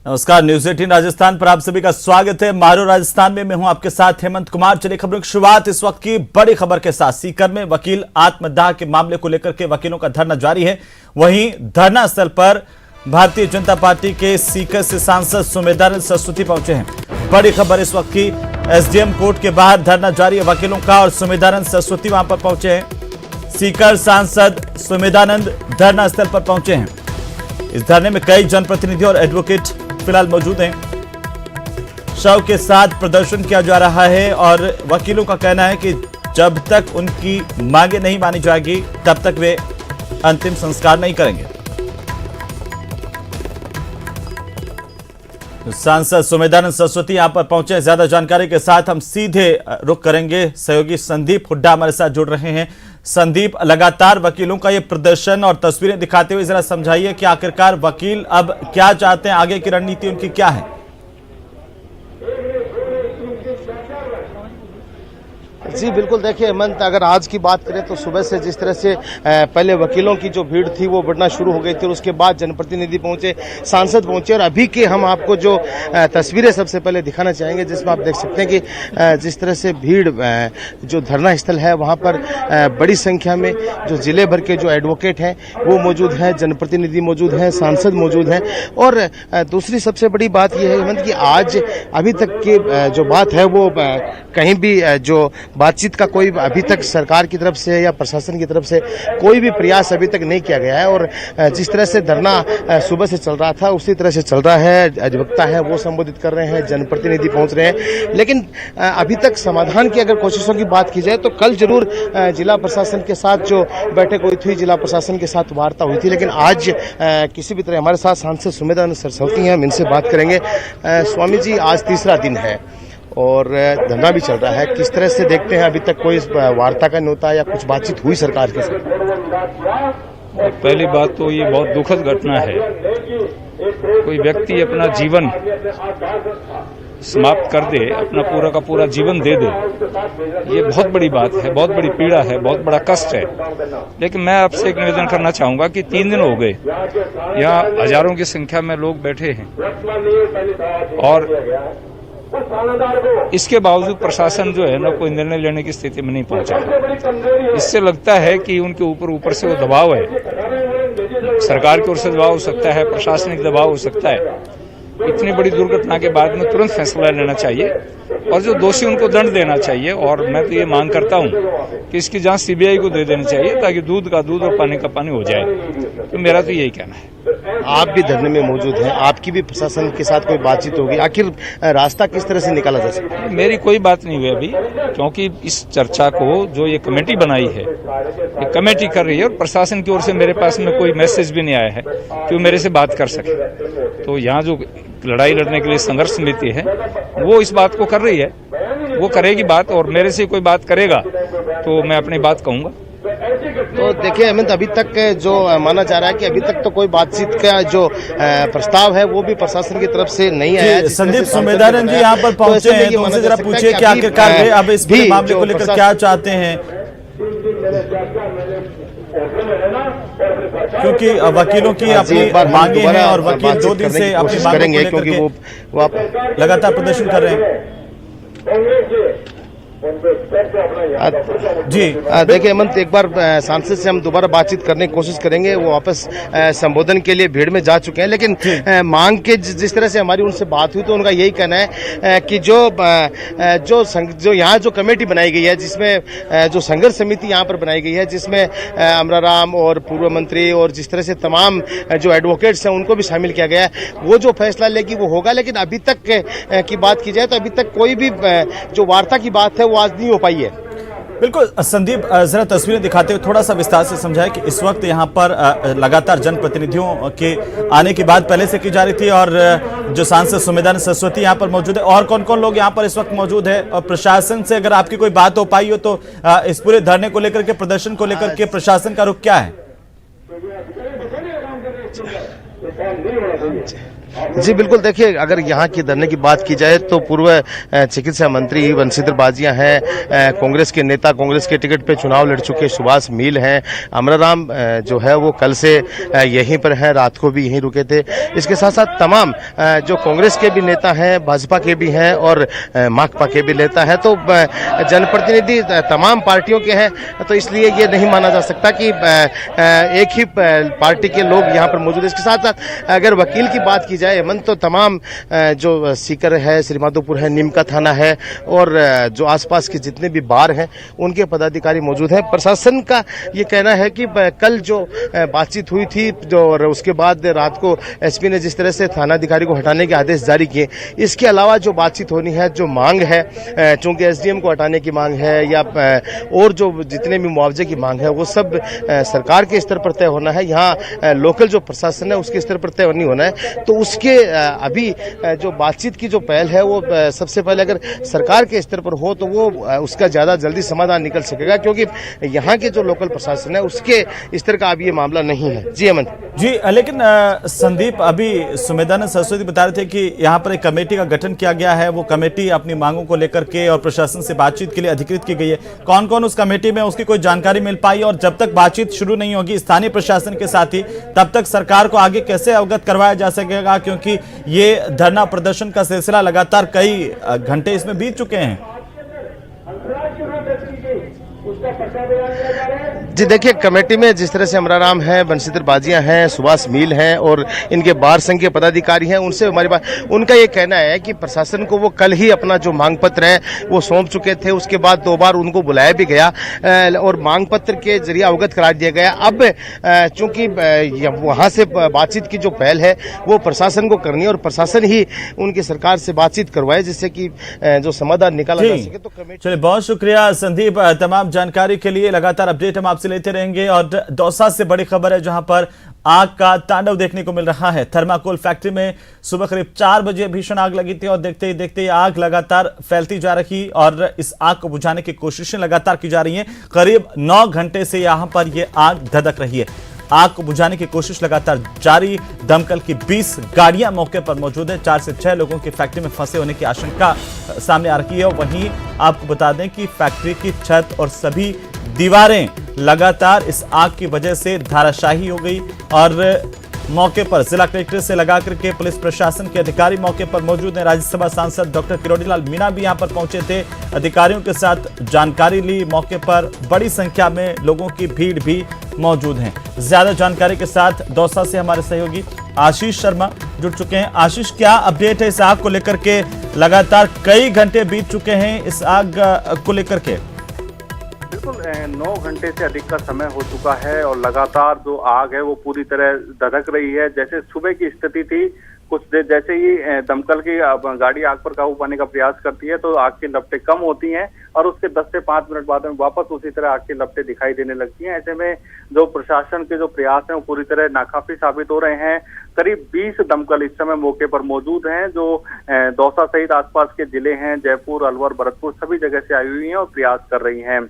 नमस्कार, न्यूज 18 राजस्थान पर आप सभी का स्वागत है। मारो राजस्थान में मैं हूं आपके साथ हेमंत कुमार। चलिए खबरों की शुरुआत इस वक्त की बड़ी खबर के साथ। सीकर में वकील आत्मदाह के मामले को लेकर के वकीलों का धरना जारी है। वहीं धरना स्थल पर भारतीय जनता पार्टी के सीकर से सांसद सुमेधानंद सरस्वती पहुंचे हैं। बड़ी खबर इस वक्त की, एसडीएम कोर्ट के बाहर धरना जारी है वकीलों का और सुमेधानंद सरस्वती वहां पर पहुंचे हैं। सीकर सांसद सुमेधानंद धरना स्थल पर पहुंचे हैं। इस धरने में कई जनप्रतिनिधि और एडवोकेट फिलहाल मौजूद हैं। शव के साथ प्रदर्शन किया जा रहा है और वकीलों का कहना है कि जब तक उनकी मांगे नहीं मानी जाएगी तब तक वे अंतिम संस्कार नहीं करेंगे। सांसद सुमेधानंद सरस्वती यहां पर पहुंचे। ज्यादा जानकारी के साथ हम सीधे रुख करेंगे। सहयोगी संदीप हुड्डा हमारे साथ जुड़ रहे हैं। संदीप, लगातार वकीलों का ये प्रदर्शन और तस्वीरें दिखाते हुए जरा समझाइए कि आखिरकार वकील अब क्या चाहते हैं, आगे की रणनीति उनकी क्या है? जी बिल्कुल, देखिए हेमंत, अगर आज की बात करें तो सुबह से जिस तरह से पहले वकीलों की जो भीड़ थी वो बढ़ना शुरू हो गई थी और उसके बाद जनप्रतिनिधि पहुंचे, सांसद पहुंचे और अभी के हम आपको जो तस्वीरें सबसे पहले दिखाना चाहेंगे जिसमें आप देख सकते हैं कि जिस तरह से भीड़ जो धरना स्थल है वहां पर बड़ी संख्या में जो जिले भर के जो एडवोकेट हैं वो मौजूद हैं, जनप्रतिनिधि मौजूद हैं, सांसद मौजूद हैं। और दूसरी सबसे बड़ी बात यह है हेमंत कि आज अभी तक की जो बात है वो कहीं भी जो बातचीत का कोई अभी तक सरकार की तरफ से या प्रशासन की तरफ से कोई भी प्रयास अभी तक नहीं किया गया है। और जिस तरह से धरना सुबह से चल रहा था उसी तरह से चल रहा है। अधिवक्ता है वो संबोधित कर रहे हैं, जनप्रतिनिधि पहुंच रहे हैं, लेकिन अभी तक समाधान की अगर कोशिशों की बात की जाए तो कल जरूर जिला प्रशासन के साथ जो बैठक हुई थी, जिला प्रशासन के साथ वार्ता हुई थी, लेकिन आज किसी भी तरह हमारे साथ सांसद सुमेधानंद सरस्वती हैं, हम इनसे बात करेंगे। स्वामी जी, आज तीसरा दिन है और धरना भी चल रहा है, किस तरह से देखते हैं? अभी तक कोई वार्ता का न्योता या कुछ बातचीत हुई सरकार के साथ? पहली बात तो ये बहुत दुखद घटना है। कोई व्यक्ति अपना जीवन समाप्त कर दे, अपना पूरा का पूरा जीवन दे दे, ये बहुत बड़ी बात है, बहुत बड़ी पीड़ा है, बहुत बड़ा कष्ट है। लेकिन मैं आपसे एक निवेदन करना चाहूंगा कि 3 दिन हो गए, यहाँ हजारों की संख्या में लोग बैठे हैं और इसके बावजूद प्रशासन जो है ना कोई निर्णय लेने की स्थिति में नहीं पहुंचा है। इससे लगता है कि उनके ऊपर से वो दबाव है, सरकार की ओर से दबाव हो सकता है, प्रशासनिक दबाव हो सकता है। इतनी बड़ी दुर्घटना के बाद में तुरंत फैसला लेना चाहिए और जो दोषी उनको दंड देना चाहिए। और मैं तो ये मांग करता हूं कि इसकी जांच सीबीआई को दे देनी चाहिए ताकि दूध का दूध और पानी का पानी हो जाए। तो मेरा तो यही कहना है। आप भी धरने में मौजूद हैं, आपकी भी प्रशासन के साथ कोई बातचीत होगी, आखिर रास्ता किस तरह से निकाला जा सकता है? मेरी कोई बात नहीं हुई अभी, क्योंकि इस चर्चा को जो ये कमेटी बनाई है, ये कमेटी कर रही है और प्रशासन की ओर से मेरे पास में कोई मैसेज भी नहीं आया है कि वो मेरे से बात कर सके। तो यहाँ जो लड़ाई लड़ने के लिए संघर्ष समिति है वो इस बात को कर रही है, वो करेगी बात, और मेरे से कोई बात करेगा तो मैं अपनी बात कहूंगा। तो देखिए हेमंत, अभी तक जो माना जा रहा है कि अभी तक तो कोई बातचीत का जो प्रस्ताव है वो भी प्रशासन की तरफ से नहीं आया। संदीप, सुमेधानंद जी यहाँ पर पहुंचे हैं, तो उनसे जरा पूछिए कि आखिरकार वे अब इस मामले को लेकर क्या चाहते हैं, क्योंकि वकीलों की अपनी मांगे हैं और वकील 2 दिन से अपनी मांगों को लेकर वो लगातार प्रदर्शन कर रहे हैं। जी देखिए हेमंत, एक बार सांसद से हम दोबारा बातचीत करने की कोशिश करेंगे। वो वापस संबोधन के लिए भीड़ में जा चुके हैं, लेकिन मांग के जिस तरह से हमारी उनसे बात हुई तो उनका यही कहना है कि जो यहाँ जो कमेटी बनाई गई है, जिसमें जो संघर्ष समिति यहाँ पर बनाई गई है, जिसमें अमराराम और पूर्व मंत्री और जिस तरह से तमाम जो एडवोकेट्स हैं उनको भी शामिल किया गया है, वो जो फैसला लेगी वो होगा। लेकिन अभी तक की बात की जाए तो अभी तक कोई भी जो वार्ता की बात है वो आज नहीं हो पाई है। बिल्कुल संदीप, जरा तस्वीरें दिखाते हुए थोड़ा सा विस्तार से समझाएं कि इस वक्त यहाँ पर लगातार जनप्रतिनिधियों के आने की बात पहले से की जा रही थी और जो सांसद सुमेधानंद सरस्वती यहाँ पर मौजूद है, और कौन कौन लोग यहाँ पर इस वक्त मौजूद है? और प्रशासन से अगर आपकी कोई बात हो पाई हो तो इस पूरे धरने को लेकर के, प्रदर्शन को लेकर के प्रशासन का रुख क्या है? जी बिल्कुल, देखिए अगर यहाँ की धरने की बात की जाए तो पूर्व चिकित्सा मंत्री बंशीधर बाजिया हैं, कांग्रेस के नेता, कांग्रेस के टिकट पे चुनाव लड़ चुके सुभाष मील हैं, अमराराम जो है वो कल से यहीं पर हैं, रात को भी यहीं रुके थे। इसके साथ साथ तमाम जो कांग्रेस के भी नेता हैं, भाजपा के भी हैं और माकपा के भी नेता हैं, तो जनप्रतिनिधि तमाम पार्टियों के हैं, तो इसलिए ये नहीं माना जा सकता कि एक ही पार्टी के लोग यहाँ पर मौजूद है। इसके साथ साथ अगर वकील की बात की जाए मन, तो तमाम जो सीकर है, श्रीमाधोपुर है, नीमका थाना है और जो आसपास के जितने भी बार हैं उनके पदाधिकारी मौजूद हैं। प्रशासन का ये कहना है कि कल जो बातचीत हुई थी और उसके बाद रात को एसपी ने जिस तरह से थानाधिकारी को हटाने के आदेश जारी किए, इसके अलावा जो बातचीत होनी है, जो मांग है, चूंकि एसडीएम को हटाने की मांग है या और जो जितने भी मुआवजे की मांग है, वो सब सरकार के स्तर पर तय होना है। यहाँ लोकल जो प्रशासन है उसके स्तर पर तय नहीं होना है। तो उसके अभी जो बातचीत की जो पहल है वो सबसे पहले अगर सरकार के स्तर पर हो तो वो उसका ज्यादा जल्दी समाधान निकल सकेगा, क्योंकि यहाँ के जो लोकल प्रशासन है उसके स्तर का अभी ये मामला नहीं है। जी अमन जी, लेकिन संदीप, अभी सुमेधानंद सरस्वती बता रहे थे कि यहाँ पर एक कमेटी का गठन किया गया है, वो कमेटी अपनी मांगों को लेकर के और प्रशासन से बातचीत के लिए अधिकृत की गई है। कौन कौन उस कमेटी में, उसकी कोई जानकारी मिल पाई? और जब तक बातचीत शुरू नहीं होगी स्थानीय प्रशासन के साथ ही, तब तक सरकार को आगे कैसे अवगत करवाया जा सकेगा, क्योंकि ये धरना प्रदर्शन का सिलसिला लगातार कई घंटे इसमें बीत चुके हैं। जी देखिए, कमेटी में जिस तरह से अमराराम है, बंशीधर बाजिया हैं, सुभाष मील हैं और इनके बार संघ के पदाधिकारी हैं, उनसे हमारी बात, उनका ये कहना है कि प्रशासन को वो कल ही अपना जो मांग पत्र है वो सौंप चुके थे। उसके बाद 2 बार उनको बुलाया भी गया और मांग पत्र के जरिए अवगत करा दिया गया। अब चूंकि वहां से बातचीत की जो पहल है वो प्रशासन को करनी है और प्रशासन ही उनकी सरकार से बातचीत करवाए जिससे कि जो समाधान निकाला जा सके। तो कमेटी, चलिए, बहुत शुक्रिया संदीप, तमाम जानकारी के लिए। लगातार अपडेट हम आपसे लेते रहेंगे। और दौसा से बड़ी खबर है जहां पर आग का तांडव देखने को मिल रहा है। थर्माकोल फैक्ट्री में सुबह करीब 4 बजे भीषण आग लगी थी और देखते ही देखते आग लगातार फैलती जा रही और इस आग को बुझाने की कोशिशें लगातार की जा रही हैं। करीब 9 घंटे से यहां पर यह आग धधक रही है। आग को बुझाने की कोशिश लगातार जारी। दमकल की 20 गाड़ियां मौके पर मौजूद है। 4 से 6 लोगों की फैक्ट्री में फंसे होने की आशंका सामने आ रही है। वहीं आपको बता दें कि फैक्ट्री की छत और सभी दीवारें लगातार इस आग की वजह से धाराशाही हो गई और मौके पर जिला कलेक्टर से लगाकर के पुलिस प्रशासन के अधिकारी मौके पर मौजूद हैं। राज्यसभा सांसद डॉक्टर किरोड़ीलाल मीणा भी यहां पर पहुंचे थे, अधिकारियों के साथ जानकारी ली। मौके पर बड़ी संख्या में लोगों की भीड़ भी मौजूद है। ज्यादा जानकारी के साथ दौसा से हमारे सहयोगी आशीष शर्मा जुड़ चुके हैं। आशीष, क्या अपडेट है इस आग को लेकर के? लगातार कई घंटे बीत चुके हैं इस आग को लेकर के। बिल्कुल 9 घंटे से अधिक का समय हो चुका है और लगातार जो आग है वो पूरी तरह धधक रही है। जैसे सुबह की स्थिति थी, कुछ देर जैसे ही दमकल की गाड़ी आग पर काबू पाने का प्रयास करती है तो आग की लपटें कम होती हैं और उसके 10 से 5 मिनट बाद में वापस उसी तरह आग की लपटें दिखाई देने लगती हैं। ऐसे में जो प्रशासन के जो प्रयास हैं वो पूरी तरह नाकाफी साबित हो रहे हैं। करीब 20 दमकल इस समय मौके पर मौजूद हैं जो दौसा सहित आसपास के जिले हैं, जयपुर, अलवर, भरतपुर, सभी जगह से आई हुई हैं और प्रयास कर रही हैं।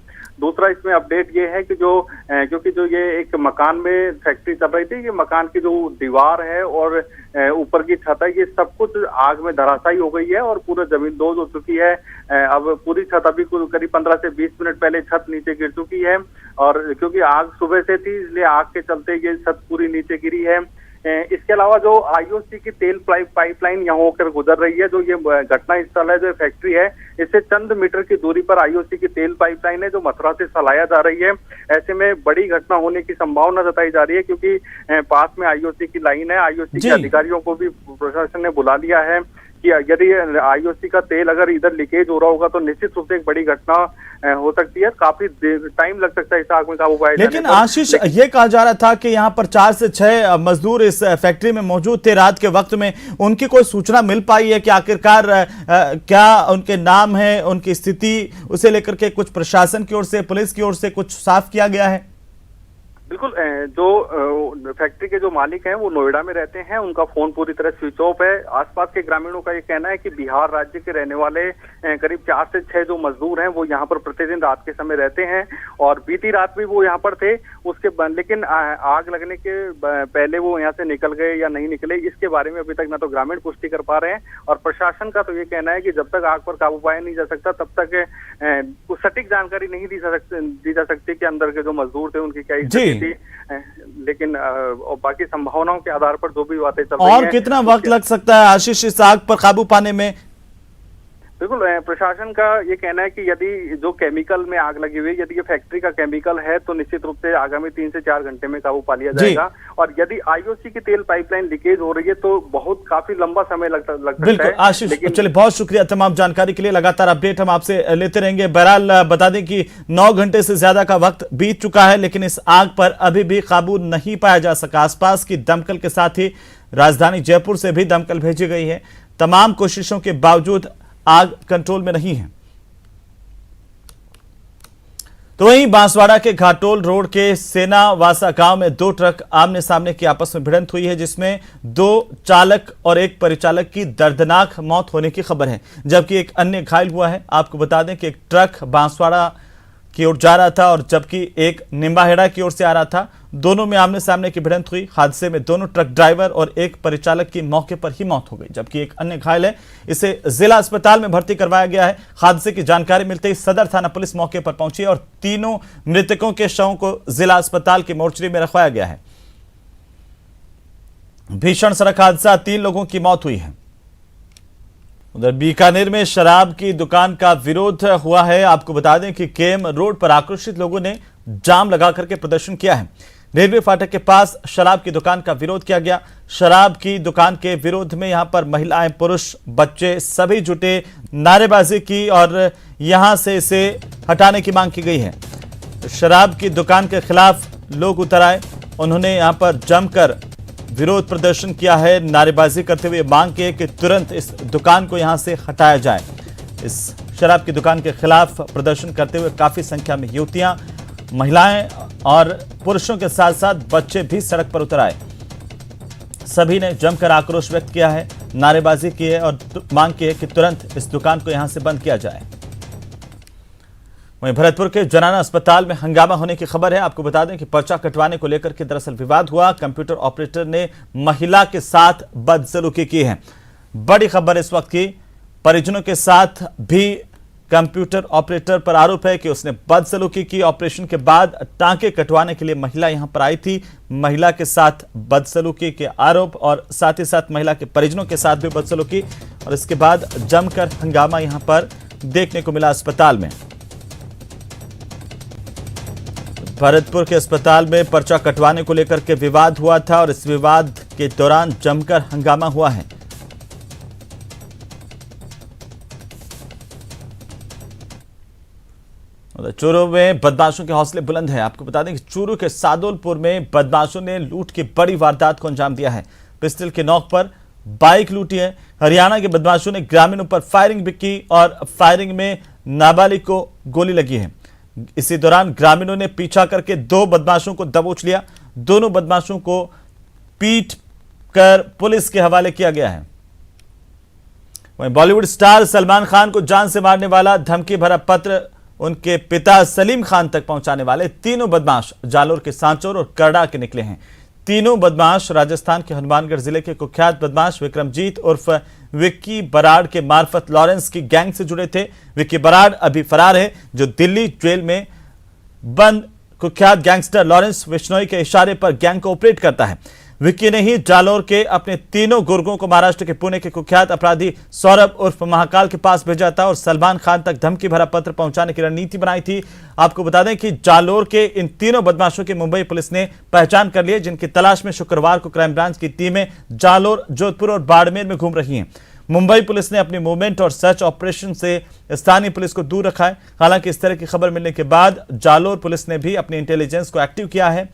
दूसरा इसमें अपडेट ये है कि क्योंकि जो ये एक मकान में फैक्ट्री चल रही थी, ये मकान की जो दीवार है और ऊपर की छत है, ये सब कुछ आग में धराशायी हो गई है और पूरा जमीन दोज हो चुकी है। अब पूरी छत अभी करीब 15 से 20 मिनट पहले छत नीचे गिर चुकी है और क्योंकि आग सुबह से थी इसलिए आग के चलते ये छत पूरी नीचे गिरी है। इसके अलावा जो आईओसी की तेल पाइपलाइन यहाँ होकर गुजर रही है, जो ये घटना स्थल है, जो फैक्ट्री है, इससे चंद मीटर की दूरी पर आईओसी की तेल पाइपलाइन है जो मथुरा से सलाया जा रही है। ऐसे में बड़ी घटना होने की संभावना जताई जा रही है क्योंकि पास में आईओसी की लाइन है। आईओसी के अधिकारियों को भी प्रशासन ने बुला लिया है कि यदि आईओसी का तेल अगर इधर लीकेज हो रहा होगा तो निश्चित रूप से एक बड़ी घटना हो सकती है। काफी टाइम लग सकता है इस आग में काबू पाए जाने। लेकिन आशीष, ये कहा जा रहा था कि यहाँ पर 4 से 6 मजदूर इस फैक्ट्री में मौजूद थे रात के वक्त में। उनकी कोई सूचना मिल पाई है कि आखिरकार क्या उनके नाम है, उनकी स्थिति, उसे लेकर के कुछ प्रशासन की ओर से, पुलिस की ओर से कुछ साफ किया गया है? बिल्कुल, जो फैक्ट्री के जो मालिक हैं वो नोएडा में रहते हैं, उनका फोन पूरी तरह स्विच ऑफ है। आसपास के ग्रामीणों का ये कहना है कि बिहार राज्य के रहने वाले करीब 4 से 6 जो मजदूर हैं वो यहाँ पर प्रतिदिन रात के समय रहते हैं और बीती रात भी वो यहाँ पर थे। लेकिन आग लगने के पहले वो यहाँ से निकल गए या नहीं निकले, इसके बारे में अभी तक ना तो ग्रामीण पुष्टि कर पा रहे हैं और प्रशासन का तो ये कहना है कि जब तक आग पर काबू पाया नहीं जा सकता तब तक कुछ सटीक जानकारी नहीं दी जा सकती कि अंदर के जो मजदूर थे उनकी क्या स्थिति थी। लेकिन बाकी संभावनाओं के आधार पर जो भी बातें चल रही हैं। और कितना वक्त लग सकता है आशीष इस आग पर काबू पाने में? बिल्कुल, प्रशासन का ये कहना है कि यदि जो केमिकल में आग लगी हुई, यदि ये फैक्ट्री का केमिकल है तो निश्चित रूप से आगामी 3 से 4 घंटे में काबू पा लिया जाएगा और यदि आईओसी की तेल पाइपलाइन लीकेज हो रही है तो काफी लंबा समय लग सकता बिल्कुल है। आशीष, चलिए बहुत शुक्रिया तमाम जानकारी के लिए, लगातार अपडेट हम आपसे लेते रहेंगे। बहरहाल बता दें कि 9 घंटे से ज्यादा का वक्त बीत चुका है लेकिन इस आग पर अभी भी काबू नहीं पाया जा सका। आसपास की दमकल के साथ ही राजधानी जयपुर से भी दमकल भेजी गई है, तमाम कोशिशों के बावजूद आग कंट्रोल में नहीं है। तो वहीं बांसवाड़ा के घाटोल रोड के सेनावासा गांव में 2 ट्रक आमने सामने की आपस में भिड़ंत हुई है जिसमें 2 चालक और 1 परिचालक की दर्दनाक मौत होने की खबर है, जबकि एक अन्य घायल हुआ है। आपको बता दें कि एक ट्रक बांसवाड़ा की ओर जा रहा था और जबकि एक निम्बाहेड़ा की ओर से आ रहा था। दोनों में आमने सामने की भिड़ंत हुई। हादसे में दोनों ट्रक ड्राइवर और 1 परिचालक की मौके पर ही मौत हो गई, जबकि एक अन्य घायल है। इसे जिला अस्पताल में भर्ती करवाया गया है। हादसे की जानकारी मिलते ही सदर थाना पुलिस मौके पर पहुंची और तीनों मृतकों के शवों को जिला अस्पताल की मोर्चरी में रखवाया गया है। भीषण सड़क हादसा, 3 लोगों की मौत हुई है। उधर बीकानेर में शराब की दुकान का विरोध हुआ है। आपको बता दें कि केम रोड पर आक्रोशित लोगों ने जाम लगा करके प्रदर्शन किया है। रेलवे फाटक के पास शराब की दुकान का विरोध किया गया। शराब की दुकान के विरोध में यहां पर महिलाएं, पुरुष, बच्चे सभी जुटे, नारेबाजी की और यहां से इसे हटाने की मांग की गई है। शराब की दुकान के खिलाफ लोग उतर आए, उन्होंने यहां पर जमकर विरोध प्रदर्शन किया है, नारेबाजी करते हुए मांग की कि तुरंत इस दुकान को यहां से हटाया जाए। इस शराब की दुकान के खिलाफ प्रदर्शन करते हुए काफी संख्या में युवतियां, महिलाएं और पुरुषों के साथ साथ बच्चे भी सड़क पर उतर आए। सभी ने जमकर आक्रोश व्यक्त किया है, नारेबाजी की है और मांग की है कि तुरंत इस दुकान को यहां से बंद किया जाए। वहीं भरतपुर के जनाना अस्पताल में हंगामा होने की खबर है। आपको बता दें कि पर्चा कटवाने को लेकर के दरअसल विवाद हुआ। कंप्यूटर ऑपरेटर ने महिला के साथ बदसलूकी की है। बड़ी खबर इस वक्त की, परिजनों के साथ भी कंप्यूटर ऑपरेटर पर आरोप है कि उसने बदसलूकी की। ऑपरेशन के बाद टांके कटवाने के लिए महिला यहां पर आई थी। महिला के साथ बदसलूकी के आरोप और साथ ही साथ महिला के परिजनों के साथ भी बदसलूकी और इसके बाद जमकर हंगामा यहां पर देखने को मिला अस्पताल में। भरतपुर के अस्पताल में पर्चा कटवाने को लेकर के विवाद हुआ था और इस विवाद के दौरान जमकर हंगामा हुआ है। चूरू में बदमाशों के हौसले बुलंद हैं। आपको बता दें कि चूरू के सादुलपुर में बदमाशों ने लूट की बड़ी वारदात को अंजाम दिया है। पिस्टल के नोक पर बाइक लूटी है। हरियाणा के बदमाशों ने ग्रामीणों पर फायरिंग भी की और फायरिंग में नाबालिग को गोली लगी है। इसी दौरान ग्रामीणों ने पीछा करके 2 बदमाशों को दबोच लिया। दोनों बदमाशों को पीट कर पुलिस के हवाले किया गया है। वहीं बॉलीवुड स्टार सलमान खान को जान से मारने वाला धमकी भरा पत्र उनके पिता सलीम खान तक पहुंचाने वाले तीनों बदमाश जालोर के सांचौर और करड़ा के निकले हैं। तीनों बदमाश राजस्थान के हनुमानगढ़ जिले के कुख्यात बदमाश विक्रमजीत उर्फ विक्की बराड़ के मार्फत लॉरेंस की गैंग से जुड़े थे। विक्की बराड़ अभी फरार है, जो दिल्ली जेल में बंद कुख्यात गैंगस्टर लॉरेंस बिश्नोई के इशारे पर गैंग को ऑपरेट करता है। विक्की ने ही जालोर के अपने तीनों गुर्गों को महाराष्ट्र के पुणे के कुख्यात अपराधी सौरभ उर्फ महाकाल के पास भेजा था और सलमान खान तक धमकी भरा पत्र पहुंचाने की रणनीति बनाई थी। आपको बता दें कि जालोर के इन तीनों बदमाशों की मुंबई पुलिस ने पहचान कर ली है, जिनकी तलाश में शुक्रवार को क्राइम ब्रांच की टीमें जालोर, जोधपुर और बाड़मेर में घूम रही हैं। मुंबई पुलिस ने अपनी मूवमेंट और सर्च ऑपरेशन से स्थानीय पुलिस को दूर रखा है। हालांकि इस तरह की खबर मिलने के बाद जालोर पुलिस ने भी अपनी इंटेलिजेंस को एक्टिव किया है।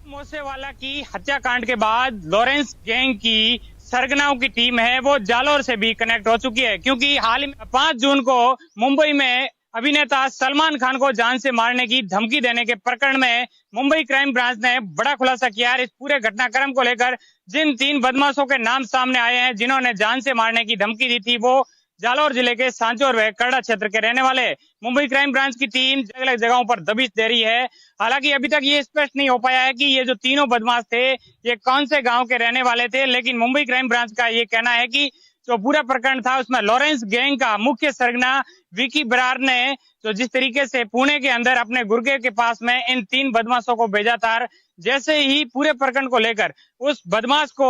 मोसेवाला की हत्याकांड के बाद लॉरेंस गैंग की सरगनाओं की टीम है वो जालोर से भी कनेक्ट हो चुकी है, क्योंकि हाल ही में 5 जून को मुंबई में अभिनेता सलमान खान को जान से मारने की धमकी देने के प्रकरण में मुंबई क्राइम ब्रांच ने बड़ा खुलासा किया है। इस पूरे घटनाक्रम को लेकर जिन 3 बदमाशों के नाम सामने आए हैं जिन्होंने जान से मारने की धमकी दी थी, वो जालौर जिले के सांचौर व करड़ा क्षेत्र के रहने वाले। मुंबई क्राइम ब्रांच की टीम अलग अलग जगहों पर दबिश दे रही है। हालांकि अभी तक ये स्पष्ट नहीं हो पाया है कि ये जो तीनों बदमाश थे ये कौन से गांव के रहने वाले थे, लेकिन मुंबई क्राइम ब्रांच का ये कहना है कि जो पूरा प्रकरण था उसमें लॉरेंस गैंग का मुख्य सरगना विकी बरार ने तो जिस तरीके से पुणे के अंदर अपने गुर्गे के पास में इन 3 बदमाशों को भेजा था, जैसे ही पूरे प्रकरण को लेकर उस बदमाश को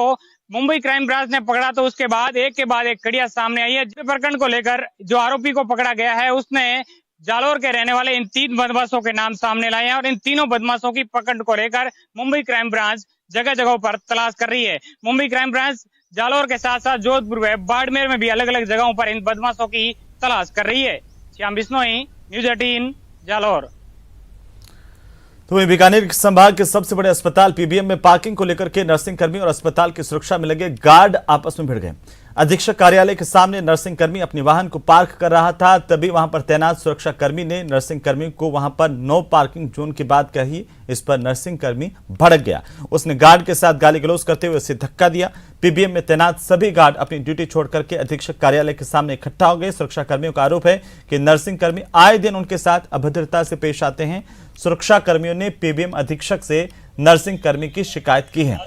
मुंबई क्राइम ब्रांच ने पकड़ा तो उसके बाद एक के बाद एक कड़ियां सामने आई है। जिस प्रकरण को लेकर जो आरोपी को पकड़ा गया है उसने जालौर के रहने वाले इन 3 बदमाशों के नाम सामने लाए हैं और इन तीनों बदमाशों की पकड़ को लेकर मुंबई क्राइम ब्रांच जगह जगह पर तलाश कर रही है। मुंबई क्राइम ब्रांच जालौर के साथ साथ जोधपुर व बाड़मेर में भी अलग अलग जगहों पर इन बदमाशों की तलाश कर रही है। श्याम बिश्नोई, न्यूज 18 जालौर। तो वहीं बीकानेर संभाग के सबसे बड़े अस्पताल पीबीएम में पार्किंग को लेकर के नर्सिंग कर्मी और अस्पताल की सुरक्षा में लगे गार्ड आपस में भिड़ गए। अधीक्षक कार्यालय के सामने नर्सिंग कर्मी अपनी वाहन को पार्क कर रहा था, तभी वहां पर तैनात सुरक्षा कर्मी ने नर्सिंग कर्मी को वहां पर नो पार्किंग जोन की बात कही। इस पर नर्सिंग कर्मी भड़क गया। उसने गार्ड के साथ गाली गलौज करते हुए उसे धक्का दिया। पीबीएम में तैनात सभी गार्ड अपनी ड्यूटी छोड़ करके अधीक्षक कार्यालय के सामने इकट्ठा हो गए। सुरक्षा कर्मियों का आरोप है कि नर्सिंग कर्मी आए दिन उनके साथ अभद्रता से पेश आते हैं। सुरक्षा कर्मियों ने पीबीएम अधीक्षक से नर्सिंग कर्मी की शिकायत की है।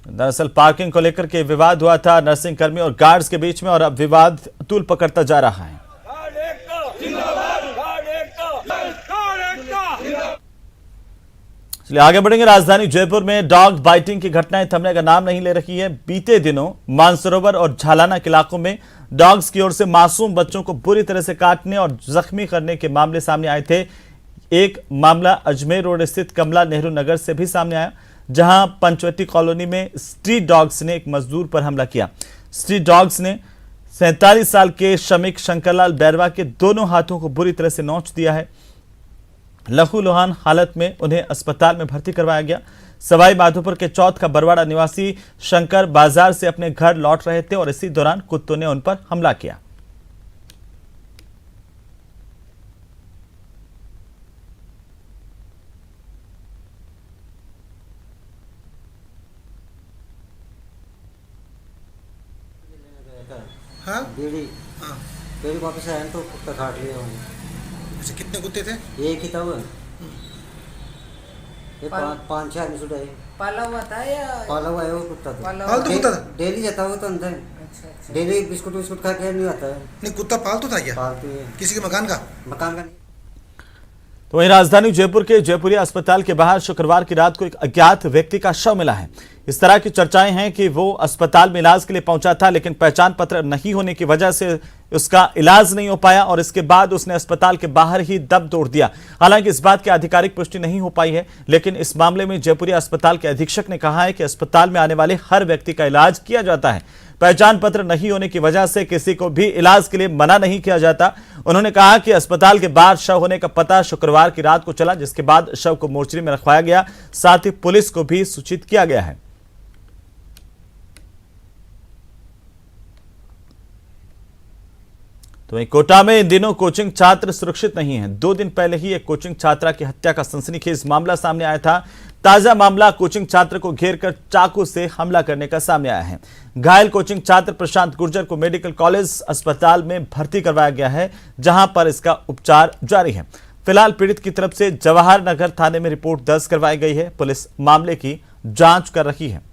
दरअसल पार्किंग को लेकर के विवाद हुआ था नर्सिंग कर्मी और गार्ड्स के बीच में और अब विवाद तूल पकड़ता जा रहा है। चलिए आगे बढ़ेंगे। राजधानी जयपुर में डॉग बाइटिंग की घटनाएं थमने का नाम नहीं ले रही है। बीते दिनों मानसरोवर और झालाना के इलाकों में डॉग्स की ओर से मासूम बच्चों को बुरी तरह से काटने और जख्मी करने के मामले सामने आए थे। एक मामला अजमेर रोड स्थित कमला नेहरू नगर से भी सामने आया, जहां पंचवटी कॉलोनी में स्ट्रीट डॉग्स ने एक मजदूर पर हमला किया। स्ट्रीट डॉग्स ने 47 साल के श्रमिक शंकरलाल बैरवा के दोनों हाथों को बुरी तरह से नोच दिया है। लहूलुहान हालत में उन्हें अस्पताल में भर्ती करवाया गया। सवाई माधोपुर के चौथ का बरवाड़ा निवासी शंकर बाजार से अपने घर लौट रहे थे और इसी दौरान कुत्तों ने उन पर हमला किया। हाँ? बीड़ी हाँ। बीड़ी वापस आया तो कुत्ता काट लिया उन्होंने। अच्छा, कितने कुत्ते थे? एक ही था वो। ये 5-6 आदमी छुड़ाए। पाला हुआ था या पाला हुआ है वो कुत्ता तो। पालतू कुत्ता था? डेली जाता वो तो अंदर। अच्छा। डेली बिस्कुट खा के नहीं आता है। नहीं, कुत्ता पालतू था क्या? पालतू है। किसी के मकान का? मकान का नहीं। तो वहीं राजधानी जयपुर के जयपुरिया अस्पताल के बाहर शुक्रवार की रात को एक अज्ञात व्यक्ति का शव मिला है। इस तरह की चर्चाएं हैं कि वो अस्पताल में इलाज के लिए पहुंचा था, लेकिन पहचान पत्र नहीं होने की वजह से उसका इलाज नहीं हो पाया और इसके बाद उसने अस्पताल के बाहर ही दम तोड़ दिया। हालांकि इस बात की आधिकारिक पुष्टि नहीं हो पाई है, लेकिन इस मामले में जयपुरिया अस्पताल के अधीक्षक ने कहा है कि अस्पताल में आने वाले हर व्यक्ति का इलाज किया जाता है। पहचान पत्र नहीं होने की वजह से किसी को भी इलाज के लिए मना नहीं किया जाता। उन्होंने कहा कि अस्पताल के बाहर शव होने का पता शुक्रवार की रात को चला, जिसके बाद शव को मोर्चरी में रखवाया गया। साथ ही पुलिस को भी सूचित किया गया है। तो वहीं कोटा में इन दिनों कोचिंग छात्र सुरक्षित नहीं हैं। 2 दिन पहले ही एक कोचिंग छात्रा की हत्या का सनसनीखेज मामला सामने आया था। ताजा मामला कोचिंग छात्र को घेरकर चाकू से हमला करने का सामने आया है। घायल कोचिंग छात्र प्रशांत गुर्जर को मेडिकल कॉलेज अस्पताल में भर्ती करवाया गया है, जहां पर इसका उपचार जारी है। फिलहाल पीड़ित की तरफ से जवाहर नगर थाने में रिपोर्ट दर्ज करवाई गई है। पुलिस मामले की जांच कर रही है।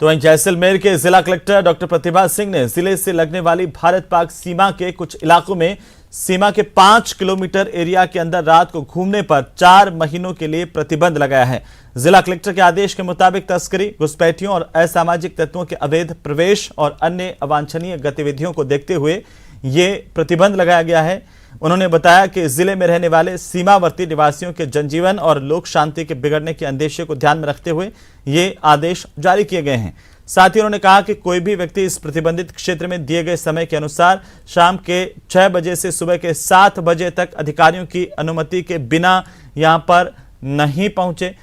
तो वहीं जैसलमेर के जिला कलेक्टर डॉक्टर प्रतिभा सिंह ने जिले से लगने वाली भारत पाक सीमा के कुछ इलाकों में सीमा के 5 किलोमीटर एरिया के अंदर रात को घूमने पर 4 महीनों के लिए प्रतिबंध लगाया है। जिला कलेक्टर के आदेश के मुताबिक तस्करी, घुसपैठियों और असामाजिक तत्वों के अवैध प्रवेश और अन्य अवांछनीय गतिविधियों को देखते हुए ये प्रतिबंध लगाया गया है। उन्होंने बताया कि जिले में रहने वाले सीमावर्ती निवासियों के जनजीवन और लोक शांति के बिगड़ने के अंदेशे को ध्यान में रखते हुए ये आदेश जारी किए गए हैं। साथ ही उन्होंने कहा कि कोई भी व्यक्ति इस प्रतिबंधित क्षेत्र में दिए गए समय के अनुसार शाम के 6 बजे से सुबह के 7 बजे तक अधिकारियों की अनुमति के बिना यहां पर नहीं पहुंचे।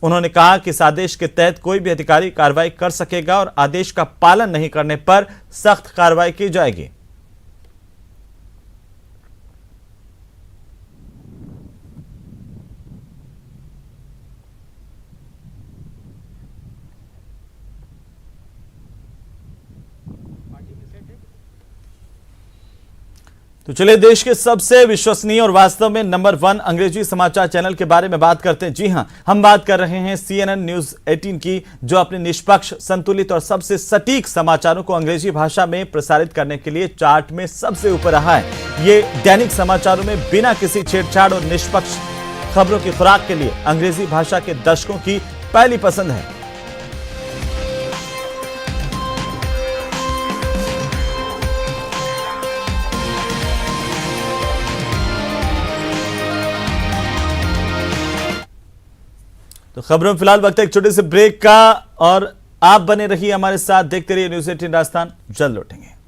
उन्होंने कहा कि इस आदेश के तहत कोई भी अधिकारी कार्रवाई कर सकेगा और आदेश का पालन नहीं करने पर सख्त कार्रवाई की जाएगी। तो चलिए देश के सबसे विश्वसनीय और वास्तव में नंबर 1 अंग्रेजी समाचार चैनल के बारे में बात करते हैं। जी हां, हम बात कर रहे हैं CNN न्यूज 18 की, जो अपने निष्पक्ष, संतुलित और सबसे सटीक समाचारों को अंग्रेजी भाषा में प्रसारित करने के लिए चार्ट में सबसे ऊपर रहा है। ये दैनिक समाचारों में बिना किसी छेड़छाड़ और निष्पक्ष खबरों की खुराक के लिए अंग्रेजी भाषा के दर्शकों की पहली पसंद है। तो खबरों में फिलहाल वक्त है एक छोटे से ब्रेक का, और आप बने रहिए हमारे साथ, देखते रहिए न्यूज़ 18 राजस्थान। जल्द लौटेंगे।